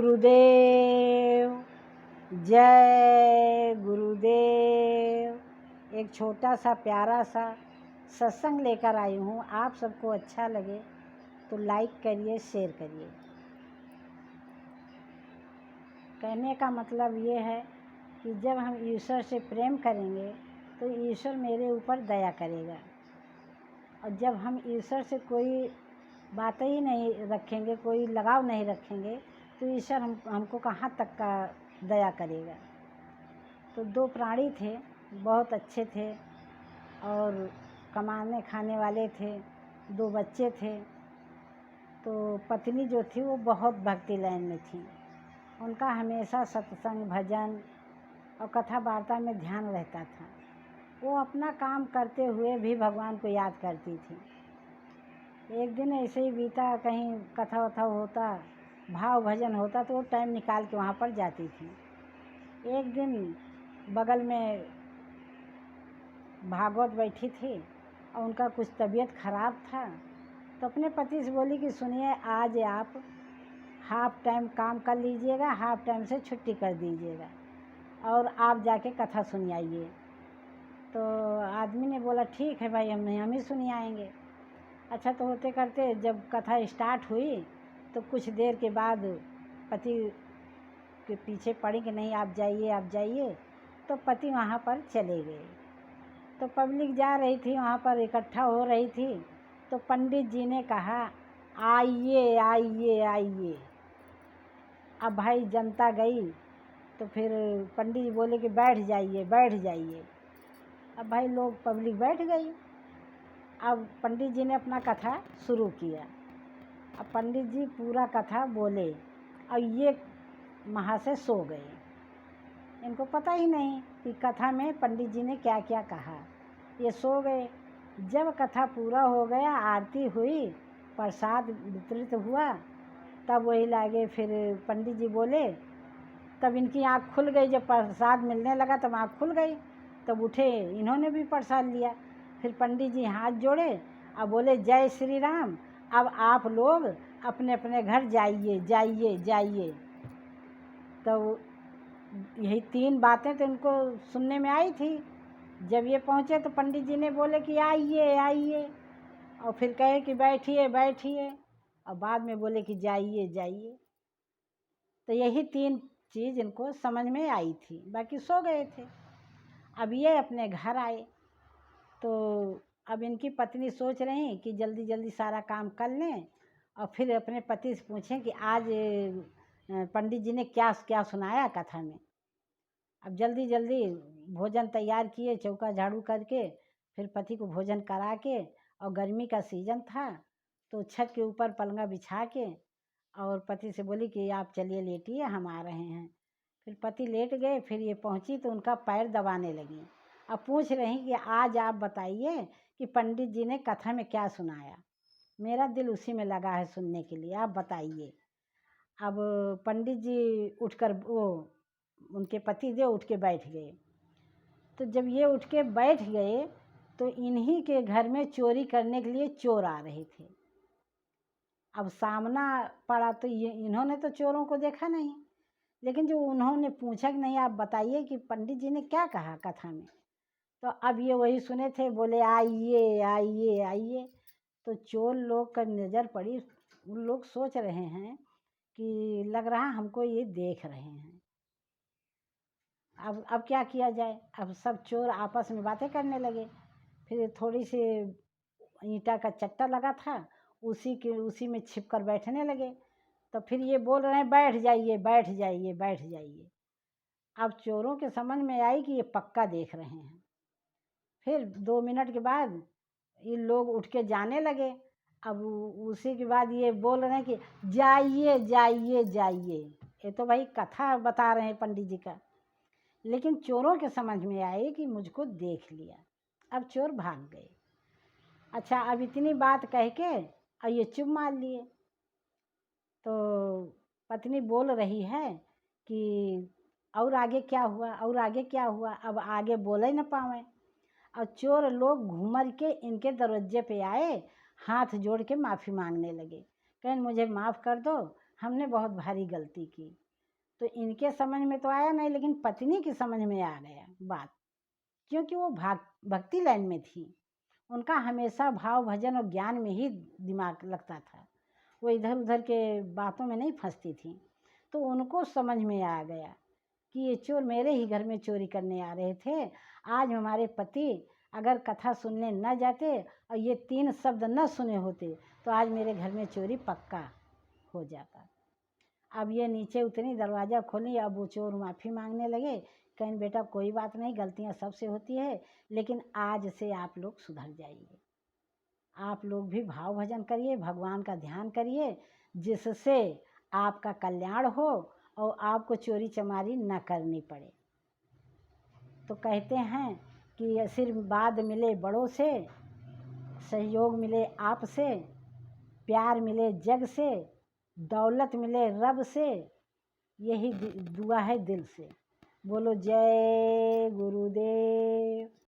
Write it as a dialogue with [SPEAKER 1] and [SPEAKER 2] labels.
[SPEAKER 1] गुरुदेव, जय गुरुदेव। एक छोटा सा प्यारा सा सत्संग लेकर आई हूँ। आप सबको अच्छा लगे तो लाइक करिए, शेयर करिए। कहने का मतलब ये है कि जब हम ईश्वर से प्रेम करेंगे तो ईश्वर मेरे ऊपर दया करेगा, और जब हम ईश्वर से कोई बातें ही नहीं रखेंगे, कोई लगाव नहीं रखेंगे, तो ईश्वर हमको कहाँ तक का दया करेगा। तो दो प्राणी थे, बहुत अच्छे थे और कमाने खाने वाले थे। दो बच्चे थे। तो पत्नी जो थी वो बहुत भक्ति लाइन में थी। उनका हमेशा सत्संग, भजन और कथा वार्ता में ध्यान रहता था। वो अपना काम करते हुए भी भगवान को याद करती थी। एक दिन ऐसे ही बीता, कहीं कथा वथा होता, भाव भजन होता, तो वो टाइम निकाल के वहाँ पर जाती थी। एक दिन बगल में भागवत बैठी थी और उनका कुछ तबीयत खराब था, तो अपने पति से बोली कि सुनिए, आज आप हाफ टाइम काम कर लीजिएगा, हाफ टाइम से छुट्टी कर दीजिएगा और आप जाके कथा सुनिए। तो आदमी ने बोला ठीक है भाई, हम ही सुनी आएंगे। अच्छा, तो होते करते जब कथा स्टार्ट हुई तो कुछ देर के बाद पति के पीछे पड़ी कि नहीं आप जाइए, आप जाइए। तो पति वहाँ पर चले गए। तो पब्लिक जा रही थी, वहाँ पर इकट्ठा हो रही थी। तो पंडित जी ने कहा आइए आइए आइए। अब भाई जनता गई, तो फिर पंडित जी बोले कि बैठ जाइए बैठ जाइए। अब भाई लोग, पब्लिक बैठ गई। अब पंडित जी ने अपना कथा शुरू किया। अब पंडित जी पूरा कथा बोले और ये महाशय सो गए। इनको पता ही नहीं कि कथा में पंडित जी ने क्या क्या कहा। ये सो गए। जब कथा पूरा हो गया, आरती हुई, प्रसाद वितरित हुआ, तब वही लागे फिर पंडित जी बोले। तब इनकी आँख खुल गई। जब प्रसाद मिलने लगा तब आँख खुल गई। तब उठे, इन्होंने भी प्रसाद लिया। फिर पंडित जी हाथ जोड़े और बोले जय श्री राम, अब आप लोग अपने अपने घर जाइए जाइए जाइए। तो यही तीन बातें तो इनको सुनने में आई थी। जब ये पहुँचे तो पंडित जी ने बोले कि आइए आइए, और फिर कहे कि बैठिए बैठिए, और बाद में बोले कि जाइए जाइए। तो यही तीन चीज़ इनको समझ में आई थी, बाकी सो गए थे। अब ये अपने घर आए तो अब इनकी पत्नी सोच रही कि जल्दी जल्दी सारा काम कर लें और फिर अपने पति से पूछें कि आज पंडित जी ने क्या क्या सुनाया कथा में। अब जल्दी जल्दी भोजन तैयार किए, चौका झाड़ू करके, फिर पति को भोजन करा के, और गर्मी का सीजन था तो छत के ऊपर पलंगा बिछा के, और पति से बोली कि आप चलिए लेटिए, हम आ रहे हैं। फिर पति लेट गए। फिर ये पहुंची तो उनका पैर दबाने लगी। अब पूछ रही कि आज आप बताइए कि पंडित जी ने कथा में क्या सुनाया। मेरा दिल उसी में लगा है सुनने के लिए, आप बताइए। अब पंडित जी उठकर, वो उनके पति देव उठ के बैठ गए। तो जब ये उठ के बैठ गए तो इन्हीं के घर में चोरी करने के लिए चोर आ रहे थे। अब सामना पड़ा तो ये, इन्होंने तो चोरों को देखा नहीं, लेकिन जो उन्होंने पूछा कि नहीं आप बताइए कि पंडित जी ने क्या कहा कथा में, तो अब ये वही सुने थे, बोले आइए आइए आइए। तो चोर लोग का नज़र पड़ी। उन लोग सोच रहे हैं कि लग रहा हमको ये देख रहे हैं। अब क्या किया जाए। अब सब चोर आपस में बातें करने लगे। फिर थोड़ी सी ईंटा का चट्टा लगा था, उसी में छिप कर बैठने लगे। तो फिर ये बोल रहे हैं बैठ जाइए बैठ जाइए बैठ जाइए। अब चोरों के समझ में आई कि ये पक्का देख रहे हैं। फिर 2 मिनट के बाद ये लोग उठ के जाने लगे। अब उसी के बाद ये बोल रहे हैं कि जाइए जाइए जाइए। ये तो भाई कथा बता रहे हैं पंडित जी का, लेकिन चोरों के समझ में आए कि मुझको देख लिया। अब चोर भाग गए। अच्छा, अब इतनी बात कह के और ये चुप मार लिए। तो पत्नी बोल रही है कि और आगे क्या हुआ, और आगे क्या हुआ। अब आगे बोल ही न पावे। और चोर लोग घूमर के इनके दरवाजे पे आए, हाथ जोड़ के माफ़ी मांगने लगे। कहें मुझे माफ़ कर दो, हमने बहुत भारी गलती की। तो इनके समझ में तो आया नहीं, लेकिन पत्नी की समझ में आ गया बात, क्योंकि वो भक्ति लाइन में थी। उनका हमेशा भाव भजन और ज्ञान में ही दिमाग लगता था, वो इधर उधर के बातों में नहीं फंसती थी। तो उनको समझ में आ गया कि ये चोर मेरे ही घर में चोरी करने आ रहे थे। आज हमारे पति अगर कथा सुनने न जाते और ये 3 शब्द न सुने होते तो आज मेरे घर में चोरी पक्का हो जाता। अब ये नीचे उतरी, दरवाज़ा खोली, अब वो चोर माफ़ी मांगने लगे। कहीं बेटा कोई बात नहीं, गलतियाँ सबसे होती है, लेकिन आज से आप लोग सुधर जाइए, आप लोग भी भाव भजन करिए, भगवान का ध्यान करिए, जिससे आपका कल्याण हो और आपको चोरी चमारी न करनी पड़े। तो कहते हैं कि आशीर्वाद मिले बड़ों से, सहयोग मिले आपसे, प्यार मिले जग से, दौलत मिले रब से, यही दुआ है दिल से। बोलो जय